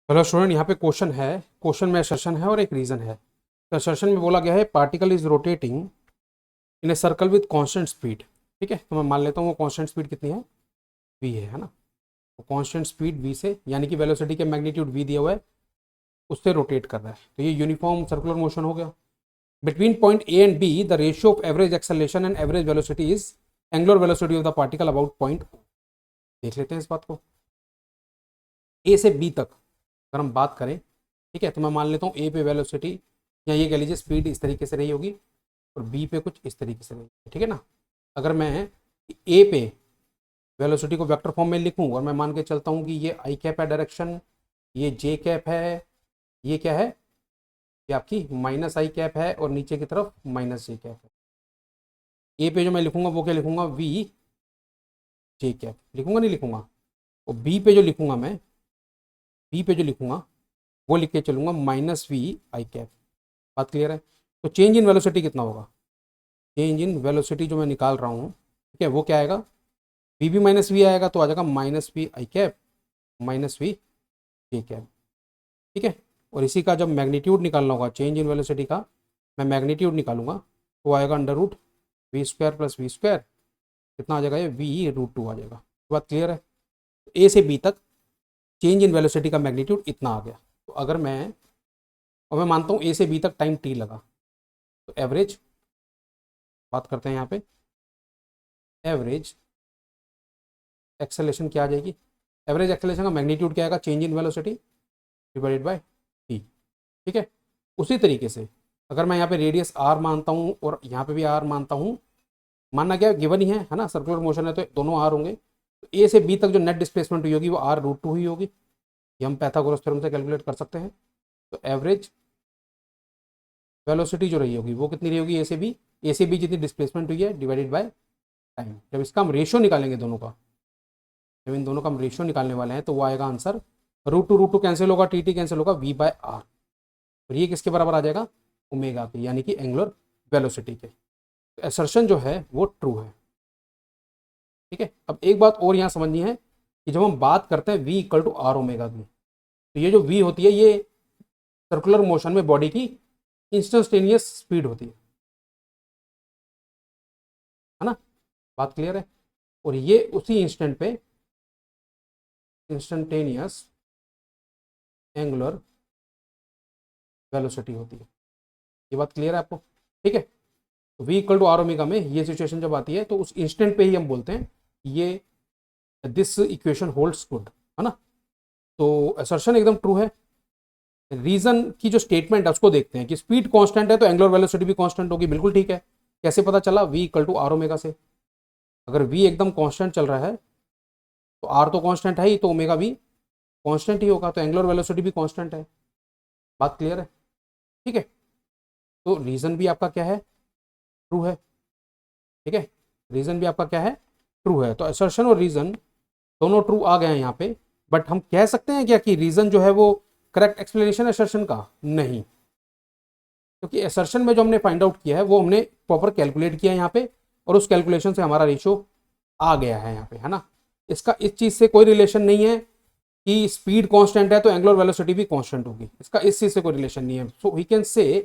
Hello student, यहाँ पे question है। क्वेश्चन में असर्शन है और एक रीजन है। तो असर्शन में बोला गया है particle is rotating in a circle with constant speed. ठीक है, तो मैं मान लेता हूँ वो कांस्टेंट स्पीड कितनी है, v है ना। तो कांस्टेंट स्पीड v से, यानी कि वेलोसिटी के मैग्नीट्यूड v दिया हुआ है, उससे रोटेट कर रहा है। तो ये यूनिफॉर्म सर्कुलर मोशन हो गया। Between point A and be the ratio of average acceleration and average velocity is angular velocity of the particle about point. देख लेते हैं इस बात को। ए से बी तक अगर हम बात करें, ठीक है, तो मैं मान लेता हूँ ए पे वेलोसिटी या ये कह लीजिए स्पीड इस तरीके से रही होगी और बी पे कुछ इस तरीके से रही होगी। ठीक है ना। अगर मैं ए पे वेलोसिटी को वेक्टर फॉर्म में लिखूँ और मैं मान के चलता हूँ कि ये आई कैप है डायरेक्शन, ये जे कैप है, ये क्या है, ये आपकी माइनस आई कैप है और नीचे की तरफ माइनस जे कैप है। ए पे जो मैं लिखूंगा वो क्या लिखूंगा, वी जे कैप लिखूंगा, नहीं लिखूंगा। और बी पे जो लिखूंगा मैं, बी पे जो लिखूंगा वो लिख के चलूंगा माइनस वी आई कैप। बात क्लियर है। तो चेंज इन वेलोसिटी कितना होगा, चेंज इन वेलोसिटी जो मैं निकाल रहा हूँ, ठीक है, वो क्या आएगा, वी भी माइनस वी आएगा तो आ जाएगा minus V I cap minus V J cap. ठीक है। और इसी का जब मैग्नीट्यूड निकालना होगा चेंज इन वेलोसिटी का, मैं मैग्नीट्यूड निकालूंगा तो आएगा under root V square plus V square, कितना आ जाएगा, ये वी रूट टू आ जाएगा। बात क्लियर है। ए से बी तक चेंज इन वेलोसिटी का मैग्नीट्यूड इतना आ गया। तो अगर मैं, और मैं मानता हूँ ए से बी तक टाइम टी लगा, तो एवरेज बात करते हैं यहाँ पे, एवरेज एक्सेलेरेशन क्या आ जाएगी, एवरेज एक्सेलेरेशन का मैग्नीट्यूड क्या आएगा, change in velocity divided by T. ठीक है। उसी तरीके से अगर मैं यहाँ पे रेडियस आर मानता हूँ और यहाँ पे भी आर मानता हूँ, मानना क्या गिवन ही है ना, सर्कुलर मोशन है तो दोनों आर होंगे। तो ए से बी तक जो नेट डिस्प्लेसमेंट हुई होगी वो आर रूट टू ही होगी। ये हम पैथागोरस थ्योरम से कैलकुलेट कर सकते हैं। तो एवरेज वेलोसिटी जो रही होगी वो कितनी रही होगी, ए से बी जितनी डिस्प्लेसमेंट हुई है डिवाइडेड बाय टाइम। जब इसका हम रेशियो निकालेंगे दोनों का, जब इन दोनों का हम रेशियो निकालने वाले हैं तो वो आएगा आंसर, रूट टू कैंसिल होगा, टी टी कैंसिल होगा, वी बाय आर। और ये किसके बराबर आ जाएगा, ओमेगा के, यानी कि एंगुलर वेलोसिटी के। तो असर्शन जो है वो ट्रू है। ठीक है। अब एक बात और यहाँ समझनी है कि जब हम बात करते हैं v equal to R omega की, तो ये जो v होती है ये सर्कुलर मोशन में बॉडी की इंस्टेंटेनियस स्पीड होती है ना। बात क्लियर है। और ये उसी इंस्टेंट पे इंस्टेंटेनियस एंगुलर वेलोसिटी होती है। ये बात क्लियर है आपको। ठीक है। तो v equal to R omega में ये सिचुएशन जब आती है तो उस इंस्टेंट पे ही हम बोलते हैं ये दिस इक्वेशन होल्ड्स गुड, है ना। तो असर्शन एकदम ट्रू है। रीजन की जो स्टेटमेंट है उसको देखते हैं कि स्पीड कांस्टेंट है तो एंगुलर वेलोसिटी भी कांस्टेंट होगी। बिल्कुल ठीक है। कैसे पता चला, v equal to R omega से। अगर v एकदम कांस्टेंट चल रहा है तो r तो कांस्टेंट है ही, तो ओमेगा भी कांस्टेंट ही होगा, तो एंगुलर वेलोसिटी भी कांस्टेंट है। बात क्लियर है। ठीक है। तो रीजन भी आपका क्या है, ट्रू है। ठीक है। रीजन भी आपका क्या है, ट्रू है। तो असर्शन और रीजन दोनों ट्रू आ गए हैं यहाँ पे। बट हम कह सकते हैं क्या कि रीजन जो है वो करेक्ट एक्सप्लेनेशन असर्शन का, नहीं। क्योंकि असर्शन में जो हमने फाइंड आउट किया है वो हमने प्रॉपर कैलकुलेट किया है यहाँ पे, और उस कैलकुलेशन से हमारा रेशियो आ गया है यहाँ पे, है ना। इसका इस चीज से कोई रिलेशन नहीं है कि स्पीड कांस्टेंट है तो एंगुलर वेलोसिटी भी कांस्टेंट होगी, इसका इस चीज से कोई रिलेशन नहीं है। सो वी कैन से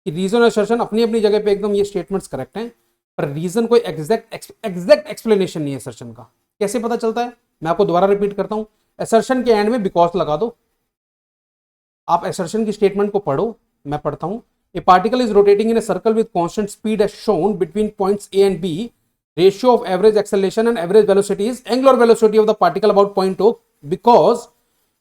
कि रीजन और असर्शन अपनी अपनी जगह पे एकदम ये स्टेटमेंट्स करेक्ट हैं, पर रीजन कोई एग्जैक्ट एक्सप्लेनेशन नहीं है असर्शन का। कैसे पता चलता है, मैं आपको दोबारा रिपीट करता हूं। असर्शन के एंड में बिकॉज लगा दो, आप असर्शन की स्टेटमेंट को पढ़ो, मैं पढ़ता हूं। A particle is rotating in a circle with constant speed as shown between points A and B, ratio of average acceleration and average velocity is angular velocity of the particle about point O, because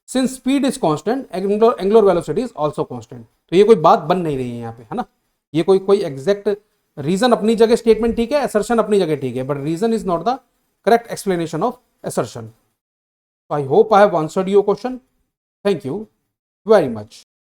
since speed is constant angular velocity is also constant। तो ये कोई बात बन नहीं रही है यहाँ पे, है ना। ये कोई एग्जैक्ट रीजन अपनी जगह स्टेटमेंट ठीक है, असर्शन अपनी जगह ठीक है, but reason is not the correct explanation of assertion. I hope I have answered your question. Thank you very much.